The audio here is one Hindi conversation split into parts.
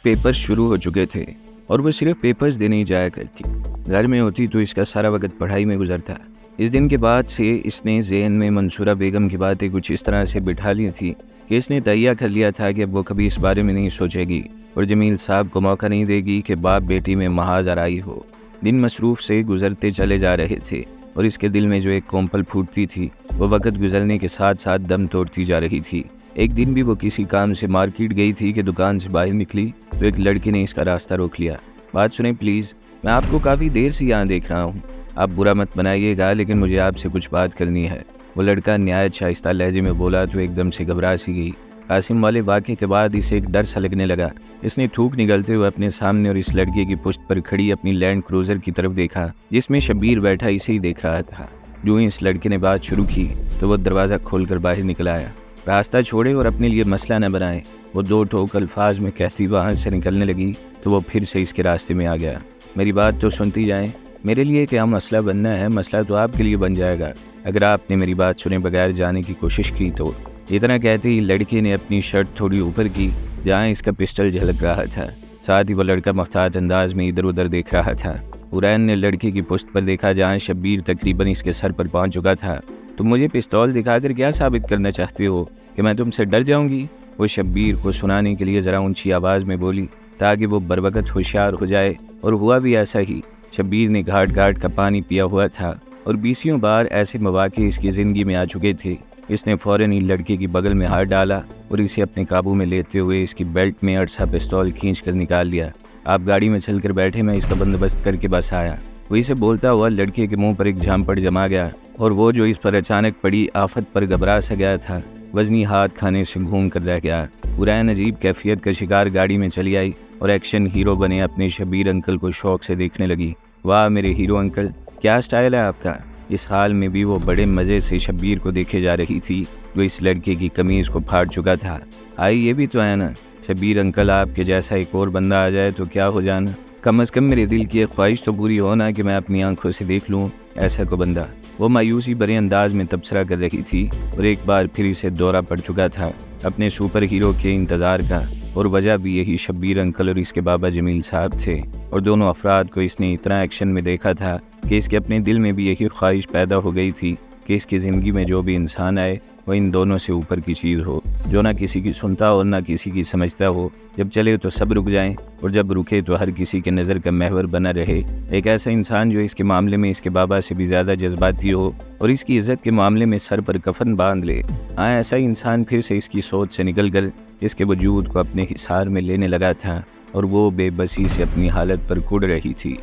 पेपर्स शुरू हो चुके थे और वो सिर्फ पेपर्स देने ही जाया करती। घर में होती तो इसका सारा वक्त पढ़ाई में गुजरता। इस दिन के बाद से इसने ज़हन में मंसूरा बेगम की बातें कुछ इस तरह से बिठा ली थी कि इसने तैयार कर लिया था कि अब वो कभी इस बारे में नहीं सोचेगी और जमील साहब को मौका नहीं देगी कि बाप बेटी में महाज आराई हो। दिन मसरूफ़ से गुजरते चले जा रहे थे और इसके दिल में जो एक कोंपल फूटती थी वो वक्त गुजरने के साथ साथ दम तोड़ती जा रही थी। एक दिन भी वो किसी काम से मार्केट गई थी कि दुकान से बाहर निकली तो एक लड़के ने इसका रास्ता रोक लिया। बात सुने प्लीज़, मैं आपको काफ़ी देर से यहाँ देख रहा हूँ। आप बुरा मत बनाइएगा लेकिन मुझे आपसे कुछ बात करनी है। वो लड़का नहायत शाइस्ता लहजे में बोला तो एकदम से घबरा सी गई। कासिम वाले वाक़े के बाद इसे एक डर सा लगने लगा। इसने थूक निगलते हुए अपने सामने और इस लड़के की पुश्त पर खड़ी अपनी लैंड क्रूज़र की तरफ देखा जिसमें शब्बीर बैठा इसे ही देख रहा था। जो ही इस लड़के ने बात शुरू की तो वो दरवाज़ा खोलकर बाहर निकल आया। रास्ता छोड़े और अपने लिए मसला न बनाए, वो दो ठोक अल्फाज में कहती वहाँ से निकलने लगी तो वो फिर से इसके रास्ते में आ गया। मेरी बात तो सुनती जाएं, मेरे लिए क्या मसला बनना है, मसला तो आपके लिए बन जाएगा अगर आपने मेरी बात सुने बगैर जाने की कोशिश की तो। इतना कहते ही लड़के ने अपनी शर्ट थोड़ी ऊपर की जहाँ इसका पिस्टल झलक रहा था। साथ ही वो लड़का मुख्तार अंदाज में इधर उधर देख रहा था। हुरैन ने लड़के की पुश्त पर देखा जहाँ शब्बीर तकरीबन इसके सर पर पहुँच चुका था। तुम मुझे पिस्तौल दिखाकर क्या साबित करना चाहते हो कि मैं तुमसे डर जाऊंगी? वो शब्बीर को सुनाने के लिए ज़रा ऊंची आवाज़ में बोली ताकि वो बरवकत होशियार हो जाए, और हुआ भी ऐसा ही। शब्बीर ने घाट घाट का पानी पिया हुआ था और बीसियों बार ऐसे मौके इसकी ज़िंदगी में आ चुके थे। इसने फ़ौरन ही लड़के की बगल में हाथ डाला और इसे अपने काबू में लेते हुए इसकी बेल्ट में अड़सा पिस्तौल खींच कर निकाल लिया। आप गाड़ी में चल कर बैठे, मैं इसका बंदोबस्त करके बस आया। वो इसे बोलता हुआ लड़के के मुंह पर एक झांपड़ जमा गया और वो जो इस पर अचानक पड़ी आफत पर घबरा सा गया था, वजनी हाथ खाने से घूम कर रह गया। हुरैन अजीब कैफियत का शिकार गाड़ी में चली आई और एक्शन हीरो बने अपने शब्बीर अंकल को शौक से देखने लगी। वाह मेरे हीरो अंकल, क्या स्टाइल है आपका। इस हाल में भी वो बड़े मज़े से शब्बीर को देखे जा रही थी जो इस लड़के की कमीज़ को फाड़ चुका था। आई ये भी तो है ना शब्बीर अंकल, आपके जैसा एक और बंदा आ जाए तो क्या हो जाना। कम अज़ कम मेरे दिल की एक ख्वाहिश तो पूरी हो ना कि मैं अपनी आंखों से देख लूँ ऐसा को बंदा। वो मायूसी भरे अंदाज में तबसरा कर रही थी और एक बार फिर इसे दौरा पड़ चुका था अपने सुपर हीरो के इंतज़ार का, और वजह भी यही शब्बीर अंकल और इसके बाबा जमील साहब थे। और दोनों अफराद को इसने इतना एक्शन में देखा था कि इसके अपने दिल में भी यही ख्वाहिश पैदा हो गई थी कि इसकी ज़िंदगी में जो भी इंसान आए वह इन दोनों से ऊपर की चीज़ हो, जो ना किसी की सुनता और ना किसी की समझता हो। जब चले तो सब रुक जाएं और जब रुके तो हर किसी के नज़र का महवर बना रहे। एक ऐसा इंसान जो इसके मामले में इसके बाबा से भी ज़्यादा जज्बाती हो और इसकी इज़्ज़त के मामले में सर पर कफन बांध ले। हाँ, ऐसा इंसान फिर से इसकी सोच से निकल कर इसके वजूद को अपने हिसार में लेने लगा था और वो बेबसी से अपनी हालत पर कुड़ रही थी।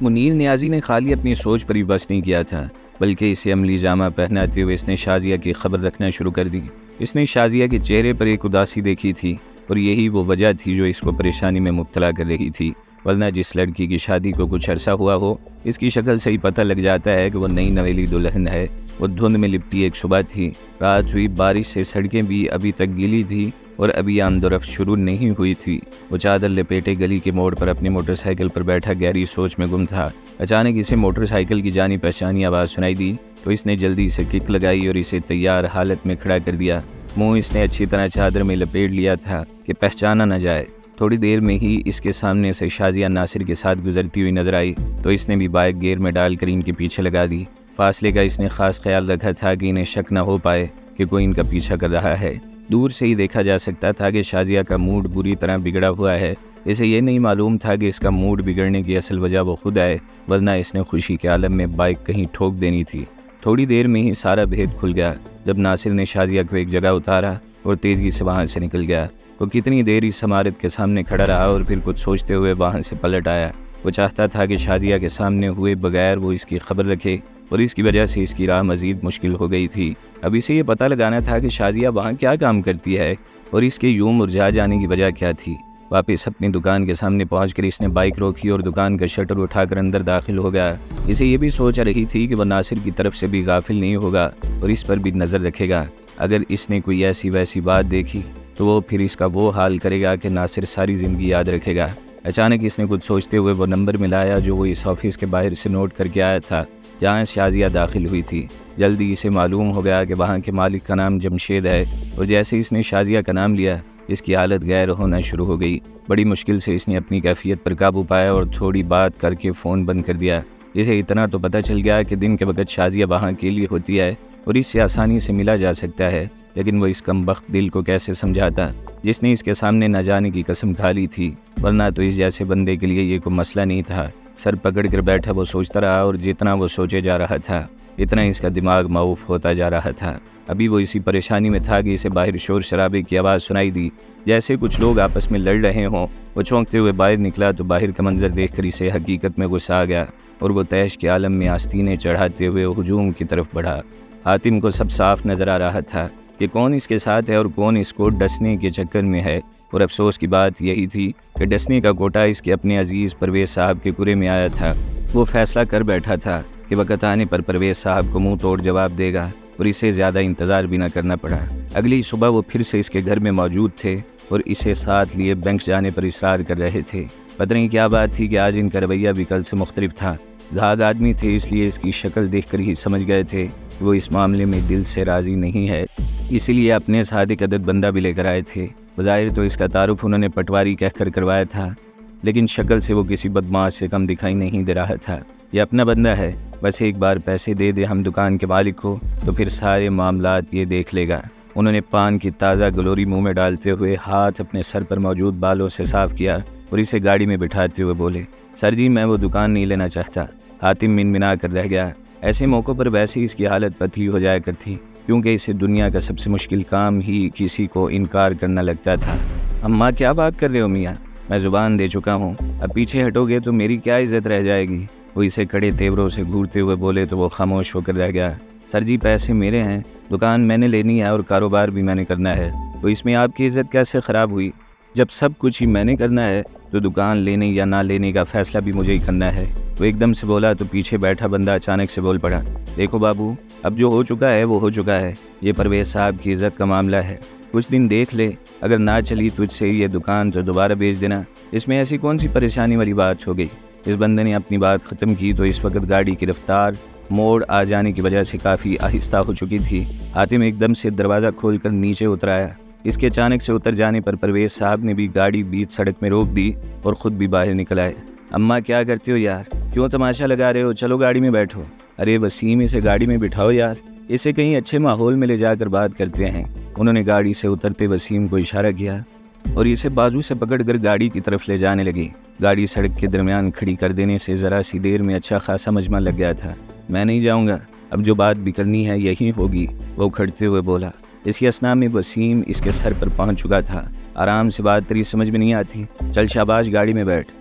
मुनीर नियाज़ी ने खाली अपनी सोच पर ही बस नहीं किया था बल्कि इसे अमली जामा पहनाते हुए इसने शाजिया की खबर रखना शुरू कर दी। इसने शाजिया के चेहरे पर एक उदासी देखी थी और यही वो वजह थी जो इसको परेशानी में मुब्तला कर रही थी। वरना जिस लड़की की शादी को कुछ अरसा हुआ हो, इसकी शक्ल से ही पता लग जाता है कि वो नई नवेली दुल्हन है। वो धुंध में लिपटी एक सुबह थी, रात हुई बारिश से सड़कें भी अभी तक गीली थी और अभी आमदोरफ्त शुरू नहीं हुई थी। वो चादर लपेटे गली के मोड़ पर अपनी मोटरसाइकिल पर बैठा गहरी सोच में गुम था। अचानक इसे मोटरसाइकिल की जानी पहचानी आवाज़ सुनाई दी तो इसने जल्दी से किक लगाई और इसे तैयार हालत में खड़ा कर दिया। मुंह इसने अच्छी तरह चादर में लपेट लिया था कि पहचाना न जाए। थोड़ी देर में ही इसके सामने से शाजिया नासिर के साथ गुजरती हुई नजर आई तो इसने भी बाइक गेयर में डालकर इनके पीछे लगा दी। फासले का इसने खास ख्याल रखा था कि इन्हें शक न हो पाए कि कोई इनका पीछा कर रहा है। दूर से ही देखा जा सकता था कि शाजिया का मूड बुरी तरह बिगड़ा हुआ है। इसे ये नहीं मालूम था कि इसका मूड बिगड़ने की असल वजह वो खुद है, वरना इसने खुशी के आलम में बाइक कहीं ठोक देनी थी। थोड़ी देर में ही सारा भेद खुल गया जब नासिर ने शाजिया को एक जगह उतारा और तेज़ी से वहाँ से निकल गया। वो कितनी देर इस इमारत के सामने खड़ा रहा और फिर कुछ सोचते हुए वहाँ से पलट आया। वो चाहता था कि शाजिया के सामने हुए बगैर वो इसकी खबर रखे और इसकी वजह से इसकी राह मज़ीद मुश्किल हो गई थी। अब इसे ये पता लगाना था कि शाजिया वहाँ क्या काम करती है और इसके यूं मुरझा जाने की वजह क्या थी। वापस अपनी दुकान के सामने पहुंचकर इसने बाइक रोकी और दुकान का शटर उठाकर अंदर दाखिल हो गया। इसे ये भी सोच रही थी कि वह नासिर की तरफ से भी गाफिल नहीं होगा और इस पर भी नज़र रखेगा। अगर इसने कोई ऐसी वैसी बात देखी तो वो फिर इसका वो हाल करेगा कि नासिर सारी ज़िंदगी याद रखेगा। अचानक इसने कुछ सोचते हुए वो नंबर मिलाया जो वो इस ऑफिस के बाहर से नोट करके आया था जहाँ शाजिया दाखिल हुई थी। जल्दी इसे मालूम हो गया कि वहाँ के मालिक का नाम जमशेद है और जैसे इसने शाजिया का नाम लिया इसकी हालत गैर होना शुरू हो गई। बड़ी मुश्किल से इसने अपनी कैफियत पर काबू पाया और थोड़ी बात करके फ़ोन बंद कर दिया। इसे इतना तो पता चल गया कि दिन के वक्त शाजिया वहाँ के लिए होती है और इससे आसानी से मिला जा सकता है, लेकिन वो इस कमबख्त दिल को कैसे समझाता जिसने इसके सामने न जाने की कसम खा ली थी, वरना तो इस जैसे बंदे के लिए ये कोई मसला नहीं था। सर पकड़ कर बैठा वो सोचता रहा और जितना वो सोचे जा रहा था इतना इसका दिमाग माऊफ होता जा रहा था। अभी वो इसी परेशानी में था कि इसे बाहर शोर शराबे की आवाज़ सुनाई दी, जैसे कुछ लोग आपस में लड़ रहे हों। वो चौंकते हुए बाहर निकला तो बाहर का मंजर देखकर इसे हकीकत में गुस्सा आ गया और वो तैश के आलम में आस्तीनें चढ़ाते हुए हुजूम की तरफ बढ़ा। हातिम को सब साफ नज़र आ रहा था कि कौन इसके साथ है और कौन इसको डसने के चक्कर में है, और अफसोस की बात यही थी कि डसने का कोटा इसके अपने अजीज़ परवेज़ साहब के कुरे में आया था। वो फैसला कर बैठा था कि वक़्त आने पर परवेज़ साहब को मुंह तोड़ जवाब देगा और इसे ज़्यादा इंतज़ार भी न करना पड़ा। अगली सुबह वो फिर से इसके घर में मौजूद थे और इसे साथ लिए बैंक जाने पर इसरार कर रहे थे। पता नहीं क्या बात थी कि आज इनका रवैया भी कल से मुख्तलिफ था। घाघ आदमी थे, इसलिए इसकी शक्ल देखकर ही समझ गए थे कि वो इस मामले में दिल से राज़ी नहीं है, इसीलिए अपने साथ एक अदद बंदा भी लेकर आए थे। बज़ाहिर तो इसका तारुफ उन्होंने पटवारी कहकर करवाया था, लेकिन शक्ल से वो किसी बदमाश से कम दिखाई नहीं दे रहा था। ये अपना बंदा है, बस एक बार पैसे दे दे हम दुकान के मालिक को तो फिर सारे मामलात ये देख लेगा। उन्होंने पान की ताज़ा गलोरी मुंह में डालते हुए हाथ अपने सर पर मौजूद बालों से साफ़ किया और इसे गाड़ी में बिठाते हुए बोले, सर जी मैं वो दुकान नहीं लेना चाहता। हातिम मिनमिना कर रह गया। ऐसे मौक़ों पर वैसे ही इसकी हालत पतली हो जाया करती, क्योंकि इसे दुनिया का सबसे मुश्किल काम ही किसी को इनकार करना लगता था। अम्मा क्या बात कर रहे हो मियाँ, मैं ज़ुबान दे चुका हूँ, अब पीछे हटोगे तो मेरी क्या इज़्ज़त रह जाएगी। वो इसे कड़े तेवरों से घूरते हुए बोले तो वो खामोश होकर रह गया। सर जी पैसे मेरे हैं, दुकान मैंने लेनी है और कारोबार भी मैंने करना है, तो इसमें आपकी इज़्ज़त कैसे ख़राब हुई। जब सब कुछ ही मैंने करना है तो दुकान लेने या ना लेने का फ़ैसला भी मुझे ही करना है। वो एकदम से बोला तो पीछे बैठा बंदा अचानक से बोल पड़ा, देखो बाबू अब जो हो चुका है वो हो चुका है, ये परवेज़ साहब की इज़्ज़त का मामला है, कुछ दिन देख ले, अगर ना चली तुझसे ये दुकान तो दोबारा बेच देना, इसमें ऐसी कौन सी परेशानी वाली बात हो गई। इस बंदे ने अपनी बात ख़त्म की तो इस वक्त गाड़ी की रफ्तार मोड़ आ जाने की वजह से काफ़ी आहिस्ता हो चुकी थी। हातिम एकदम से दरवाज़ा खोलकर नीचे उतर आया। इसके अचानक से उतर जाने पर परवेज़ साहब ने भी गाड़ी बीच सड़क में रोक दी और ख़ुद भी बाहर निकल आए। अम्मा क्या करते हो यार, क्यों तमाशा लगा रहे हो, चलो गाड़ी में बैठो। अरे वसीम इसे गाड़ी में बिठाओ यार, इसे कहीं अच्छे माहौल में ले जाकर बात करते हैं। उन्होंने गाड़ी से उतरते वसीम को इशारा किया और इसे बाजू से पकड़कर गाड़ी की तरफ ले जाने लगी। गाड़ी सड़क के दरमियान खड़ी कर देने से ज़रा सी देर में अच्छा खासा मजमा लग गया था। मैं नहीं जाऊँगा, अब जो बात भी करनी है यही होगी, वो उखड़ते हुए बोला। इसी असना में वसीम इसके सर पर पहुँच चुका था। आराम से बात तेरी समझ में नहीं आती, चल शाबाश गाड़ी में बैठ,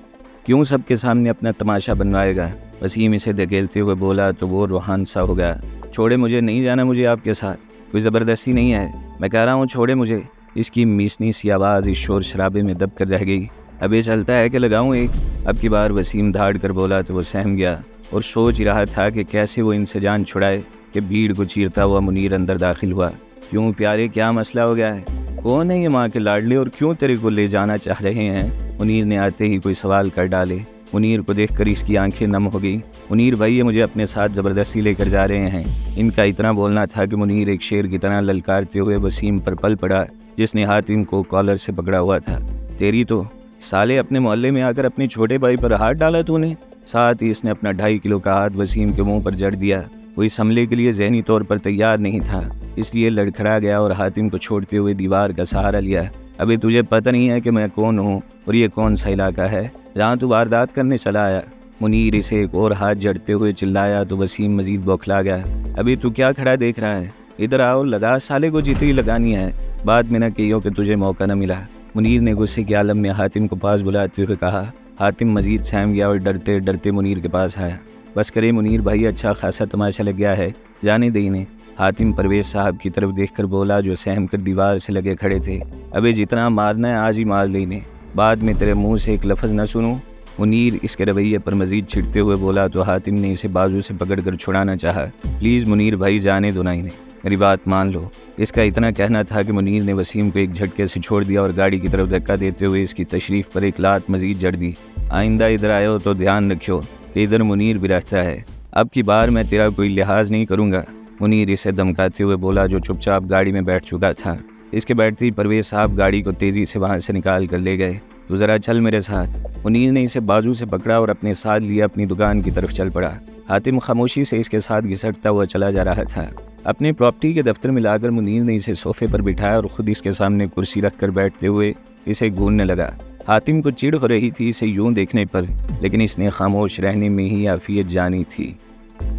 क्यों सबके सामने अपना तमाशा बनवाएगा। वसीम इसे धकेलते हुए बोला तो वो रूहान सा हो गया। छोड़े मुझे, नहीं जाना मुझे आपके साथ, कोई ज़बरदस्ती नहीं है, मैं कह रहा हूँ छोड़े मुझे। इसकी मीसनी सी आवाज़ इस शोर शराबे में दब कर रह गई। अब ये चलता है कि लगाऊं एक। अब की बार वसीम धाड़ कर बोला तो वो सहम गया और सोच ही रहा था कि कैसे वो इनसे जान छुड़ाए कि भीड़ को चीरता हुआ मुनीर अंदर दाखिल हुआ। क्यों प्यारे, क्या मसला हो गया है, कौन है ये माँ के लाडले और क्यों तेरे को ले जाना चाह रहे हैं। मुनीर ने आते ही कोई सवाल कर डाले। मुनीर को देखकर इसकी आंखें नम हो गई। मुनीर भाई ये मुझे अपने साथ ज़बरदस्ती लेकर जा रहे हैं। इनका इतना बोलना था कि मुनीर एक शेर की तरह ललकारते हुए वसीम पर पल पड़ा, जिसने हातिम को कॉलर से पकड़ा हुआ था। तेरी तो साले, अपने मोहल्ले में आकर अपने छोटे भाई पर हाथ डाला तूने। साथ ही इसने अपना 2.5 किलो का हाथ वसीम के मुंह पर जड़ दिया। वो इस हमले के लिए ज़हनी तौर पर तैयार नहीं था, इसलिए लड़खड़ा गया और हातिम को छोड़ते हुए दीवार का सहारा लिया। अभी तुझे पता नहीं है कि मैं कौन हूँ और ये कौन सा इलाका है जहाँ तू वारदात करने चला आया। मुनीर इसे एक और हाथ जड़ते हुए चिल्लाया तो वसीम मजीद बौखला गया। अभी तू क्या खड़ा देख रहा है, इधर आओ, लगा साले को जितनी लगानी है, बाद में न कहियो कि तुझे मौका न मिला। मुनीर ने गुस्से के आलम में हातिम को पास बुलाते हुए कहा। हातिम मजीद सहम गया और डरते डरते मुनीर के पास आया। बस करे मुनीर भाई, अच्छा खासा तमाशा लग गया है, जाने दे इन्हें। हातिम परवेज़ साहब की तरफ देखकर बोला, जो सहम कर दीवार से लगे खड़े थे। अबे जितना मारना है आज ही मार ले इन्हें, बाद में तेरे मुंह से एक लफ्ज़ न सुनूं। मुनीर इसके रवैये पर मजीद छिड़ते हुए बोला तो हातिम ने इसे बाजू से पकड़कर छुड़ाना चाहा। प्लीज़ मुनीर भाई, जाने दो ना इन्हें, मेरी बात मान लो। इसका इतना कहना था कि मुनीर ने वसीम को एक झटके से छोड़ दिया और गाड़ी की तरफ धक्का देते हुए इसकी तशरीफ़ पर एक लात मजीद जड़ दी। आइंदा इधर आए हो तो ध्यान रखियो कि इधर मुनीर भी रहता है, अब की बार मैं तेरा कोई लिहाज नहीं करूँगा। मुनीर इसे धमकाते हुए बोला, जो चुपचाप गाड़ी में बैठ चुका था। इसके बैठते ही परवेज साहब गाड़ी को तेज़ी से वहाँ से निकाल कर ले गए। तो ज़रा चल मेरे साथ। मुनीर ने इसे बाजू से पकड़ा और अपने साथ लिए अपनी दुकान की तरफ चल पड़ा। हातिम खामोशी से इसके साथ घिसटता हुआ चला जा रहा था। अपने प्रॉपर्टी के दफ्तर में लाकर मुनीर ने इसे सोफे पर बिठाया और ख़ुद इसके सामने कुर्सी रखकर बैठते हुए इसे घूरने लगा। हातिम को चिढ़ हो रही थी इसे यूं देखने पर, लेकिन इसने खामोश रहने में ही आफियत जानी थी।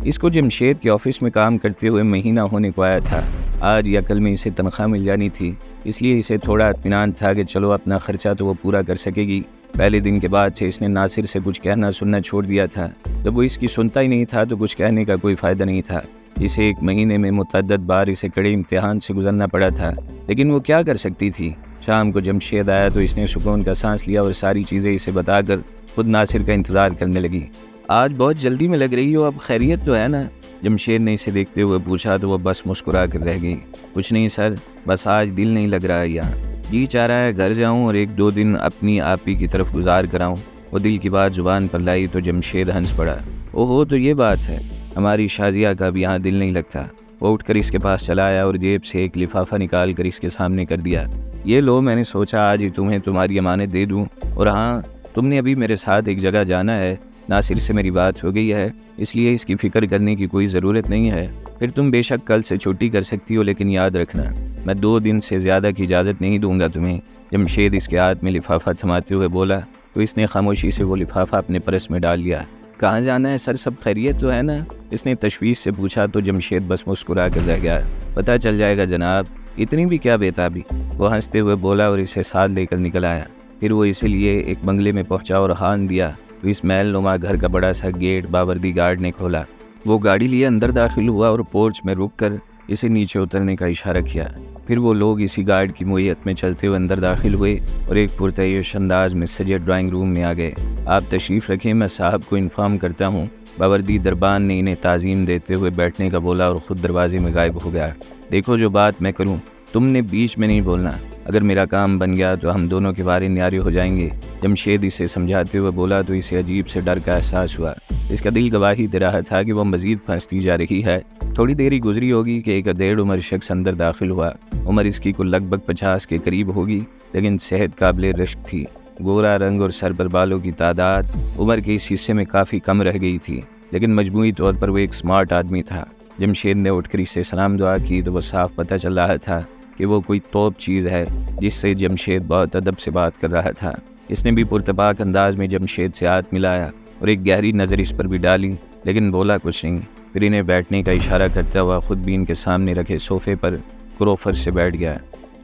इसको जमशेद के ऑफिस में काम करते हुए महीना होने को आया था। आज या कल में इसे तनख्वाह मिल जानी थी, इसलिए इसे थोड़ा इत्मीनान था कि चलो अपना खर्चा तो वो पूरा कर सकेगी। पहले दिन के बाद से इसने नासिर से कुछ कहना सुनना छोड़ दिया था। जब वो इसकी सुनता ही नहीं था तो कुछ कहने का कोई फ़ायदा नहीं था। इसे एक महीने में मुतअद्दिद बार इसे कड़े इम्तिहान से गुजरना पड़ा था, लेकिन वो क्या कर सकती थी। शाम को जमशेद आया तो इसने सुकून का सांस लिया और सारी चीज़ें इसे बताकर खुद नासिर का इंतज़ार करने लगी। आज बहुत जल्दी में लग रही हो, अब खैरियत तो है ना? जमशेद ने इसे देखते हुए पूछा तो वह बस मुस्कुरा कर रह गई। कुछ नहीं सर, बस आज दिल नहीं लग रहा है यहाँ। जी चाह रहा है घर जाऊँ और 1-2 दिन अपनी आपी की तरफ गुजार कराऊँ। वो दिल की बात जुबान पर लाई तो जमशेद हंस पड़ा। ओहो, तो ये बात है, हमारी शाजिया का भी यहाँ दिल नहीं लगता। वो उठकर इसके पास चला आया और जेब से एक लिफाफा निकाल कर इसके सामने कर दिया। ये लो, मैंने सोचा आज ही तुम्हें तुम्हारी अमानत दे दूँ। और हाँ, तुमने अभी मेरे साथ एक जगह जाना है। नासिर से मेरी बात हो गई है, इसलिए इसकी फ़िक्र करने की कोई ज़रूरत नहीं है। फिर तुम बेशक कल से छुट्टी कर सकती हो, लेकिन याद रखना मैं 2 दिन से ज़्यादा की इजाज़त नहीं दूंगा तुम्हें। जमशेद इसके हाथ में लिफाफा थमाते हुए बोला तो इसने खामोशी से वो लिफाफा अपने पर्स में डाल लिया। कहाँ जाना है सर, सब खैरियत तो है ना? इसने तशवीश से पूछा तो जमशेद बस मुस्कुरा कर रह गया। पता चल जाएगा जनाब, इतनी भी क्या बेताबी। वो हंसते हुए बोला और इसे साथ लेकर निकल आया। फिर वो इसीलिए एक बंगले में पहुंचा और हान दिया तो इस महल नुमा घर का बड़ा सा गेट बावर्दी गार्ड ने खोला। वो गाड़ी लिए अंदर दाखिल हुआ और पोर्च में रुककर इसे नीचे उतरने का इशारा किया। फिर वो लोग इसी गार्ड की मुहैयत में चलते हुए अंदर दाखिल हुए और एक पुरतयश अंदाज में सजे ड्राइंग रूम में आ गए। आप तशरीफ़ रखें, मैं साहब को इन्फॉर्म करता हूँ। बावर्दी दरबान ने इन्हें ताज़ीम देते हुए बैठने का बोला और ख़ुद दरवाजे में गायब हो गया। देखो, जो बात मैं करूँ तुमने बीच में नहीं बोलना। अगर मेरा काम बन गया तो हम दोनों के बारे न्यारे हो जाएंगे। जमशेद इसे समझाते हुए बोला तो इसे अजीब से डर का एहसास हुआ। इसका दिल गवाही दे रहा था कि वह मज़ीद फंसती जा रही है। थोड़ी देर ही गुजरी होगी कि एक अधेड़ उम्र शख्स अंदर दाखिल हुआ। उम्र इसकी को लगभग 50 के करीब होगी, लेकिन सेहत काबिल रश्क थी। गोरा रंग और सर पर बालों की तादाद उम्र के इस हिस्से में काफ़ी कम रह गई थी, लेकिन मजमूई तौर पर वो एक स्मार्ट आदमी था। जमशेद ने उठकर इससे सलाम दुआ की तो वह साफ पता चल रहा था कि वो कोई तोप चीज़ है जिससे जमशेद बहुत अदब से बात कर रहा था। इसने भी पुरतबाक अंदाज में जमशेद से हाथ मिलाया और एक गहरी नज़र इस पर भी डाली, लेकिन बोला कुछ नहीं। फिर इन्हें बैठने का इशारा करता हुआ ख़ुद भी इनके सामने रखे सोफ़े पर क्रोफर से बैठ गया।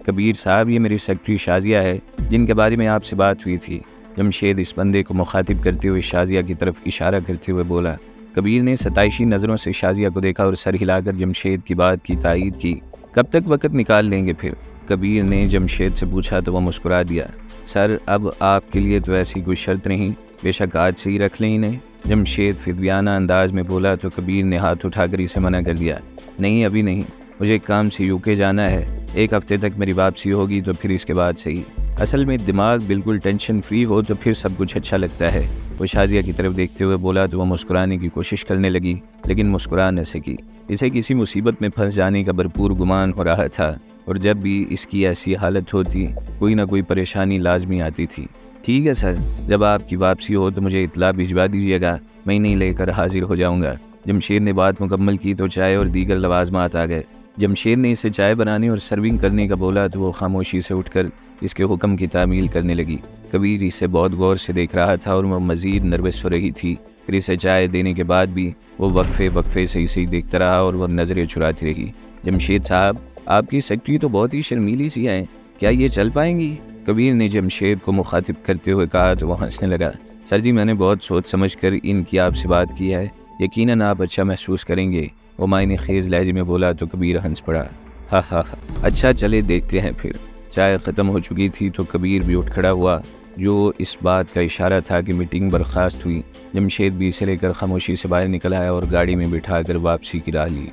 कबीर साहब, ये मेरी सेक्रेटरी शाजिया है जिनके बारे में आपसे बात हुई थी। जमशेद इस बंदे को मुखातिब करते हुए शाजिया की तरफ इशारा करते हुए बोला। कबीर ने सताइशी नज़रों से शाजिया को देखा और सर हिलाकर जमशेद की बात की तायीद की। कब तक वक़्त निकाल लेंगे फिर? कबीर ने जमशेद से पूछा तो वह मुस्कुरा दिया। सर, अब आपके लिए तो ऐसी कोई शर्त नहीं, बेशक आज से ही रख लें इन्हें। जमशेद फिदवियाना अंदाज में बोला तो कबीर ने हाथ उठाकर इसे मना कर दिया। नहीं, अभी नहीं, मुझे काम से यूके जाना है। 1 हफ्ते तक मेरी वापसी होगी तो फिर इसके बाद से ही। असल में दिमाग बिल्कुल टेंशन फ्री हो तो फिर सब कुछ अच्छा लगता है। वो शाजिया की तरफ देखते हुए बोला तो वह मुस्कुराने की कोशिश करने लगी, लेकिन मुस्कुरा न सकी। इसे किसी मुसीबत में फंस जाने का भरपूर गुमान हो रहा था और जब भी इसकी ऐसी हालत होती कोई ना कोई परेशानी लाजमी आती थी। ठीक है सर, जब आपकी वापसी हो तो मुझे इत्तला भिजवा दीजिएगा, मैं नहीं लेकर हाजिर हो जाऊँगा। जमशेद ने बात मुकम्मल की तो चाय और दीगर लवाजमात आ गए। जमशेद ने इसे चाय बनाने और सर्विंग करने का बोला तो वो खामोशी से उठकर इसके हुक्म की तामील करने लगी। कबीर इसे बहुत गौर से देख रहा था और वह मज़ीद नर्वस हो रही थी। फिर इसे चाय देने के बाद भी वो वक्फे से इसे ही देखता रहा और वह नज़रें चुराती रही। जमशेद साहब, आपकी सेक्रेटरी तो बहुत ही शर्मीली सी है, क्या ये चल पाएंगी? कबीर ने जमशेद को मुखातिब करते हुए कहा तो वह हंसने लगा। सर जी, मैंने बहुत सोच समझ कर इनकी आपसे बात की है, यकीनन आप अच्छा महसूस करेंगे। वो मायने खेज़ लहजे में बोला तो कबीर हंस पड़ा। हा, अच्छा चले देखते हैं फिर। चाय ख़त्म हो चुकी थी तो कबीर भी उठ खड़ा हुआ, जो इस बात का इशारा था कि मीटिंग बर्खास्त हुई। जमशेद भी इसे लेकर खामोशी से बाहर निकल आया और गाड़ी में बिठा कर वापसी की राह ली।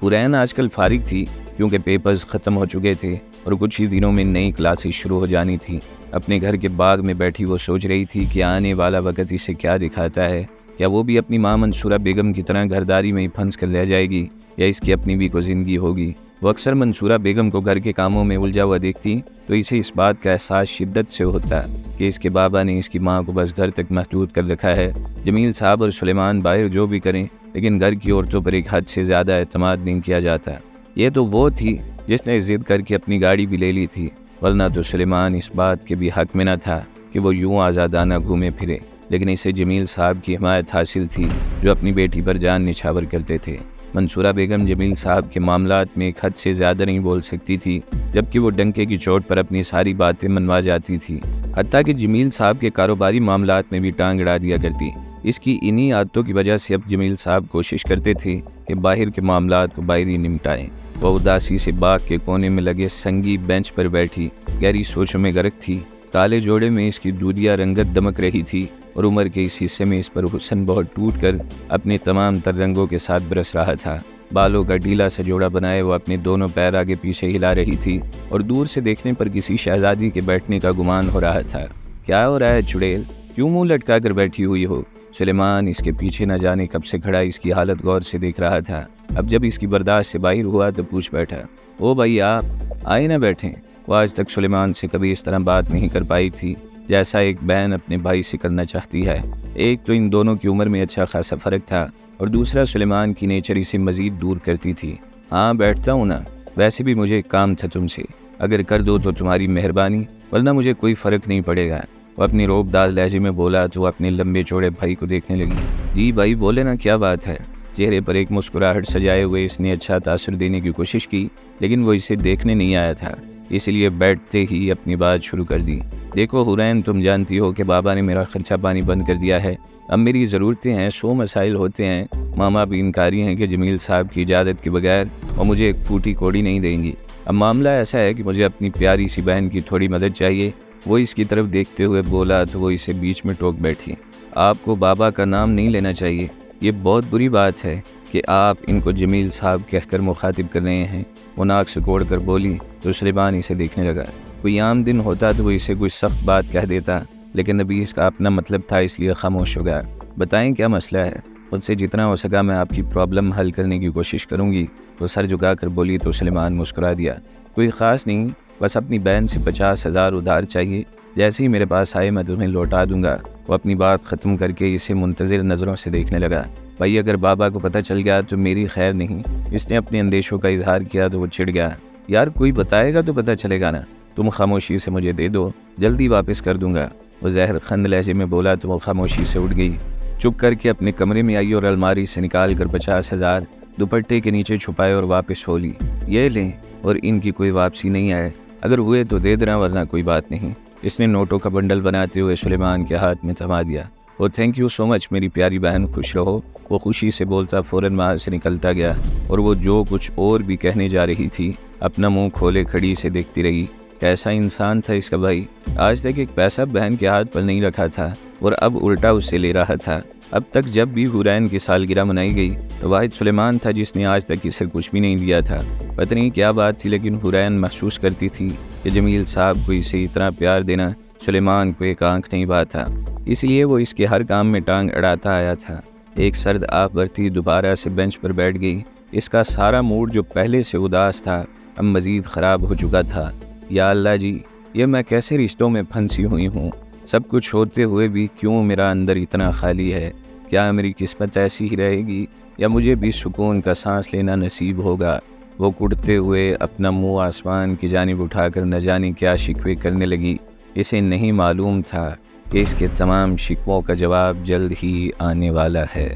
पुरैन आजकल फारिग थी क्योंकि पेपर्स ख़त्म हो चुके थे और कुछ ही दिनों में नई क्लासेस शुरू हो जानी थी। अपने घर के बाग में बैठी वो सोच रही थी कि आने वाला वक्त इसे क्या दिखाता है। क्या वो भी अपनी माँ मंसूरा बेगम की तरह घरदारी में ही फंस कर रह जाएगी या इसकी अपनी भी कोई ज़िंदगी होगी। वो अक्सर मंसूरा बेगम को घर के कामों में उलझा हुआ देखती तो इसे इस बात का एहसास शिद्दत से होता कि इसके बाबा ने इसकी माँ को बस घर तक महदूद कर रखा है। जमील साहब और सुलेमान बाहर जो भी करें, लेकिन घर की औरतों पर एक हद से ज़्यादा एतमाद नहीं किया जाता। ये तो वो थी जिसने ज़िद करके अपनी गाड़ी भी ले ली थी, वरना तो सुलेमान इस बात के भी हक में न था कि वो यूँ आज़ादाना घूमे फिरे। लेकिन इसे जमील साहब की हिमायत हासिल थी, जो अपनी बेटी पर जान निछावर करते थे। मंसूरा बेगम जमील साहब के मामलात में एक हद से ज़्यादा नहीं बोल सकती थी, जबकि वो डंके की चोट पर अपनी सारी बातें मनवा जाती थी। हत्ता कि जमील साहब के कारोबारी मामलात में भी टांग अड़ा दिया करती। इसकी इन्हीं आदतों की वजह से अब जमील साहब कोशिश करते थे कि बाहर के मामलात को बाहर ही निपटाएं। वह उदासी से बाग के कोने में लगे संगी बेंच पर बैठी गहरी सोचों में गर्क थी। काले जोड़े में इसकी दूधिया रंगत दमक रही थी और उम्र के इस हिस्से में इस पर हुस्न बहुत टूट कर अपने तमाम तर रंगों के साथ बरस रहा था। बालों का ढीला सा जोड़ा बनाए वो अपने दोनों पैर आगे पीछे हिला रही थी और दूर से देखने पर किसी शहजादी के बैठने का गुमान हो रहा था। क्या हो रहा है चुड़ैल, क्यों मुंह लटका कर बैठी हुई हो? सुलेमान इसके पीछे न जाने कब से खड़ा इसकी हालत गौर से देख रहा था। अब जब इसकी बर्दाश्त से बाहर हुआ तो पूछ बैठा, ओ भाई आप आए ना बैठें। वो आज तक सुलेमान से कभी इस तरह बात नहीं कर पाई थी जैसा एक बहन अपने भाई से करना चाहती है। एक तो इन दोनों की उम्र में अच्छा खासा फ़र्क था और दूसरा सुलेमान की नेचर इसे मज़ीद दूर करती थी। हाँ बैठता हूँ ना, वैसे भी मुझे एक काम था तुमसे, अगर कर दो तो तुम्हारी मेहरबानी, वरना मुझे कोई फ़र्क नहीं पड़ेगा। वो अपनी रोबदार लहजे में बोला तो अपने लंबे चौड़े भाई को देखने लगी। जी भाई बोले ना, क्या बात है? चेहरे पर एक मुस्कुराहट सजाए हुए इसने अच्छा तासुर देने की कोशिश की, लेकिन वो इसे देखने नहीं आया था, इसलिए बैठते ही अपनी बात शुरू कर दी। देखो हुरैन, तुम जानती हो कि बाबा ने मेरा खर्चा पानी बंद कर दिया है। अब मेरी ज़रूरतें हैं, 100 मसाइल होते हैं। मामा भी इनकारी हैं कि जमील साहब की इजाज़त के बगैर वो मुझे एक फूटी कोड़ी नहीं देंगी। अब मामला ऐसा है कि मुझे अपनी प्यारी सी बहन की थोड़ी मदद चाहिए। वो इसकी तरफ देखते हुए बोला तो वो इसे बीच में टोक बैठी। आपको बाबा का नाम नहीं लेना चाहिए, ये बहुत बुरी बात है कि आप इनको जमील साहब कहकर मुखातिब कर रहे हैं। वो नाक से कोड़ कर बोली तो सुलेमान इसे देखने लगा। कोई आम दिन होता तो वो इसे कोई सख्त बात कह देता, लेकिन अभी इसका अपना मतलब था, इसलिए खामोश हो गया। बताएं क्या मसला है? मुझसे जितना हो सका मैं आपकी प्रॉब्लम हल करने की कोशिश करूंगी। वो सर झुका कर बोली तो सुलेमान मुस्कुरा दिया। कोई ख़ास नहीं, बस अपनी बहन से 50,000 उधार चाहिए, जैसे ही मेरे पास आए मैं तुम्हें लौटा दूंगा। वो अपनी बात ख़त्म करके इसे मुंतज़िर नज़रों से देखने लगा। भाई अगर बाबा को पता चल गया तो मेरी खैर नहीं। इसने अपने अंदेशों का इजहार किया तो वो चिढ़ गया। यार कोई बताएगा तो पता चलेगा ना, तुम खामोशी से मुझे दे दो, जल्दी वापस कर दूंगा। वो जहर खंद लहजे में बोला तो वो खामोशी से उठ गई। चुप करके अपने कमरे में आई और अलमारी से निकाल कर 50,000 दुपट्टे के नीचे छुपाए और वापस हो ली। ये लें, और इनकी कोई वापसी नहीं आए, अगर हुए तो दे देना, वरना कोई बात नहीं। इसने नोटों का बंडल बनाते हुए सुलेमान के हाथ में थमा दिया। वो थैंक यू सो मच मेरी प्यारी बहन, खुश रहो। वो खुशी से बोलता फ़ौरन वहाँ से निकलता गया और वो जो कुछ और भी कहने जा रही थी अपना मुंह खोले खड़ी से देखती रही। कैसा इंसान था इसका भाई, आज तक एक पैसा बहन के हाथ पर नहीं रखा था और अब उल्टा उससे ले रहा था। अब तक जब भी हुरैन की सालगिरह मनाई गई तो वाहिद सुलेमान था जिसने आज तक इसे कुछ भी नहीं दिया था। पता नहीं क्या बात थी, लेकिन हुरैन महसूस करती थी कि जमील साहब को इसे इतना प्यार देना सुलेमान को एक आंख नहीं बात था, इसलिए वो इसके हर काम में टांग अड़ाता आया था। एक सर्द आप भरती दोबारा से बेंच पर बैठ गई। इसका सारा मूड जो पहले से उदास था अब मज़ीद ख़राब हो चुका था। या अल्लाह जी, ये मैं कैसे रिश्तों में फंसी हुई हूँ? सब कुछ होते हुए भी क्यों मेरा अंदर इतना खाली है? क्या मेरी किस्मत ऐसी ही रहेगी या मुझे भी सुकून का सांस लेना नसीब होगा? वो कुड़ते हुए अपना मुंह आसमान की जानिब उठाकर न जाने क्या शिकवे करने लगी। इसे नहीं मालूम था कि इसके तमाम शिकवों का जवाब जल्द ही आने वाला है।